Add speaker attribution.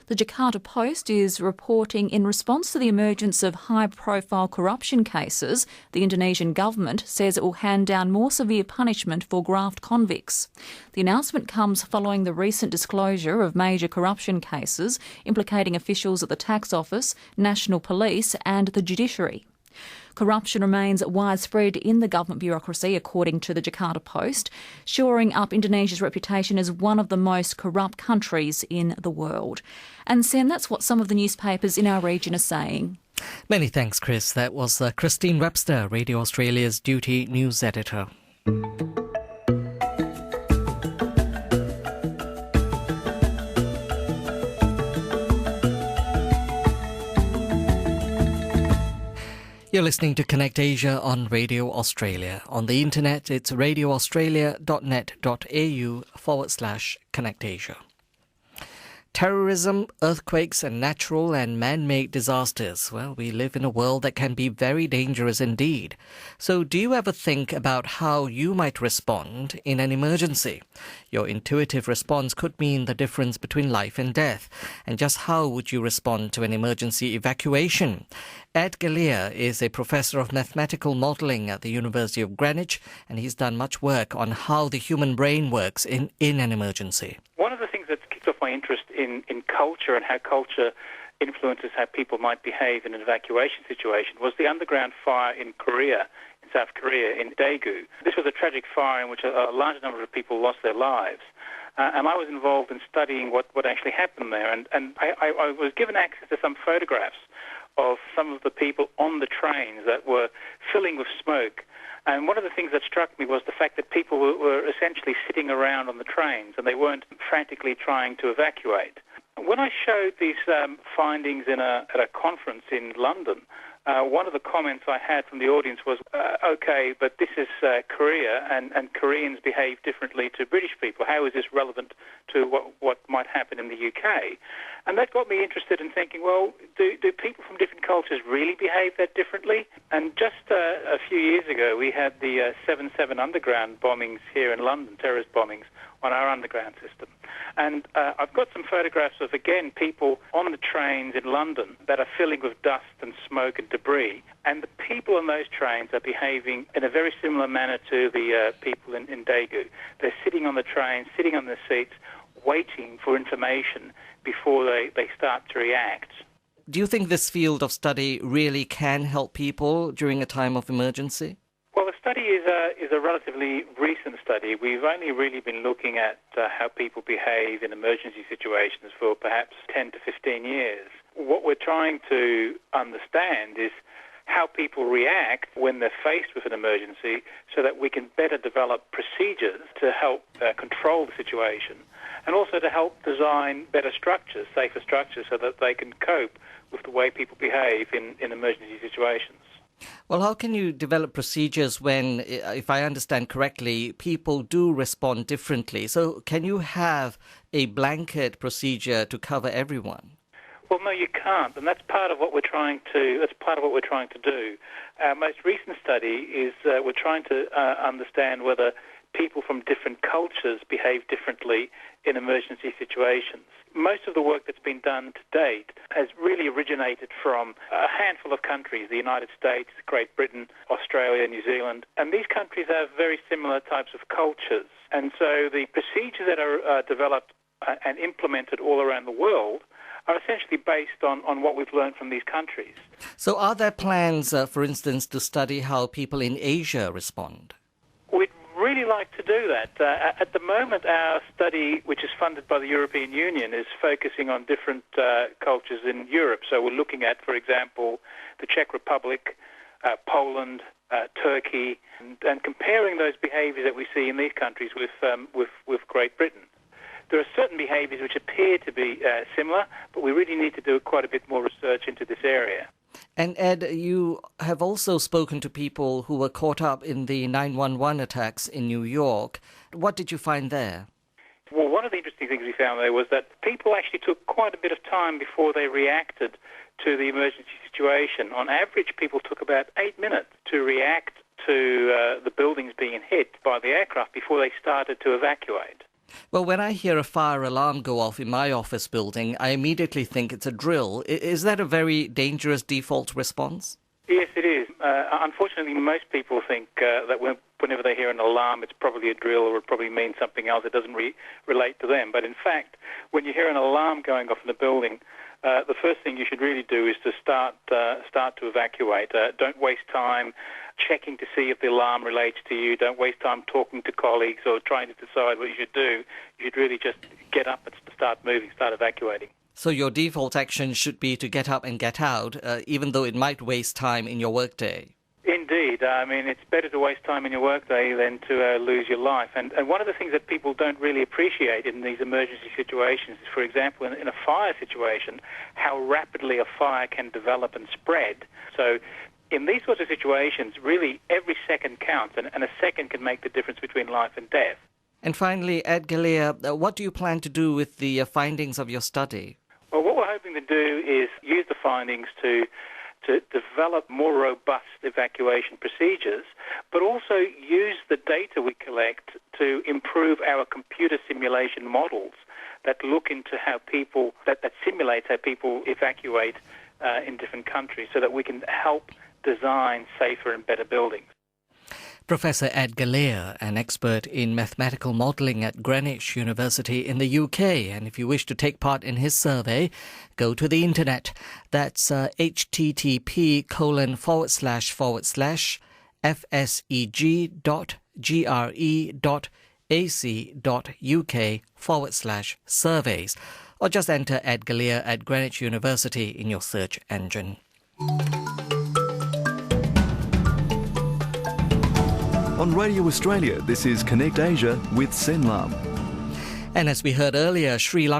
Speaker 1: The Jakarta Post is reporting in response to the emergence of high-profile corruption cases, the Indonesian government says it will hand down more severe punishment for graft convicts. The announcement comes following the recent disclosure of major corruption cases implicating officials at the tax office, national police and the judiciary. Corruption remains widespread in the government bureaucracy, according to the Jakarta Post, shoring up Indonesia's reputation as one of the most corrupt countries in the world. And Sam, that's what some of the newspapers in our region are saying.
Speaker 2: Many thanks, Chris. That was Christine Webster, Radio Australia's duty news editor. You're listening to Connect Asia on Radio Australia. On the internet, it's radioaustralia.net.au/Connect Asia. Terrorism, earthquakes and natural and man-made disasters. Well, we live in a world that can be very dangerous indeed. So do you ever think about how you might respond in an emergency? Your intuitive response could mean the difference between life and death. And just how would you respond to an emergency evacuation? Ed Galea is a professor of mathematical modelling at the University of Greenwich, and he's done much work on how the human brain works in an emergency.
Speaker 3: One of the things that's kicked off my interest in culture and how culture influences how people might behave in an evacuation situation was the underground fire in South Korea, in Daegu. This was a tragic fire in which a large number of people lost their lives. And I was involved in studying what actually happened there. And I was given access to some photographs of some of the people on the trains that were filling with smoke. And one of the things that struck me was the fact that people were essentially sitting around on the trains and they weren't frantically trying to evacuate. When I showed these findings at a conference in London, one of the comments I had from the audience was, okay, but this is Korea and Koreans behave differently to British people. How is this relevant to what might happen in the UK? And that got me interested in thinking, well, do people from different cultures really behave that differently? And just a few years ago, we had the 7/7 underground bombings here in London, terrorist bombings on our underground system. And I've got some photographs of, again, people on the trains in London that are filling with dust and smoke and debris. And the people on those trains are behaving in a very similar manner to the people in Daegu. They're sitting on the train, sitting on their seats, waiting for information before they start to react.
Speaker 2: Do you think this field of study really can help people during a time of emergency?
Speaker 3: Well, the study is a relatively recent study. We've only really been looking at how people behave in emergency situations for perhaps 10 to 15 years. What we're trying to understand is how people react when they're faced with an emergency so that we can better develop procedures to help control the situation and also to help design better structures, safer structures, so that they can cope with the way people behave in emergency situations.
Speaker 2: Well, how can you develop procedures when, if I understand correctly, people do respond differently? So can you have a blanket procedure to cover everyone?
Speaker 3: Well, no, you can't, and that's part of what we're trying to do. Our most recent study is we're trying to understand whether people from different cultures behave differently in emergency situations. Most of the work that's been done to date has really originated from a handful of countries, the United States, Great Britain, Australia, New Zealand, and these countries have very similar types of cultures. And so the procedures that are developed and implemented all around the world are essentially based on what we've learned from these countries.
Speaker 2: So are there plans, for instance, to study how people in Asia respond?
Speaker 3: We'd really like to do that. At the moment, our study, which is funded by the European Union, is focusing on different cultures in Europe. So we're looking at, for example, the Czech Republic, Poland, Turkey, and comparing those behaviours that we see in these countries with Great Britain. There are certain behaviours which appear to be similar, but we really need to do quite a bit more research into this area.
Speaker 2: And Ed, you have also spoken to people who were caught up in the 9/11 attacks in New York. What did you find there?
Speaker 3: Well, one of the interesting things we found there was that people actually took quite a bit of time before they reacted to the emergency situation. On average, people took about 8 minutes to react to the buildings being hit by the aircraft before they started to evacuate.
Speaker 2: Well, when I hear a fire alarm go off in my office building, I immediately think it's a drill. Is that a very dangerous default response?
Speaker 3: Yes, it is. Unfortunately, most people think that whenever they hear an alarm, it's probably a drill or it probably means something else. It doesn't relate to them. But in fact, when you hear an alarm going off in the building, the first thing you should really do is to start to evacuate. Don't waste time checking to see if the alarm relates to you. Don't waste time talking to colleagues or trying to decide what you should do. You should really just get up and start moving, start evacuating.
Speaker 2: So your default action should be to get up and get out, even though it might waste time in your workday.
Speaker 3: Indeed. I mean, it's better to waste time in your workday than to lose your life. And one of the things that people don't really appreciate in these emergency situations is, for example, in a fire situation, how rapidly a fire can develop and spread. So in these sorts of situations, really every second counts, and a second can make the difference between life and death.
Speaker 2: And finally, Ed Galea, what do you plan to do with the findings of your study?
Speaker 3: Well, what we're hoping to do is use the findings to develop more robust evacuation procedures, but also use the data we collect to improve our computer simulation models that look into how people, that simulate how people evacuate in different countries so that we can help design safer and better buildings.
Speaker 2: Professor Ed Galea, an expert in mathematical modelling at Greenwich University in the UK. And if you wish to take part in his survey, go to the internet. That's http://fseg.gre.ac.uk/surveys. Or just enter Ed Galea at Greenwich University in your search engine.
Speaker 4: On Radio Australia, this is Connect Asia with Sean Lam.
Speaker 2: And as we heard earlier, Sri Lanka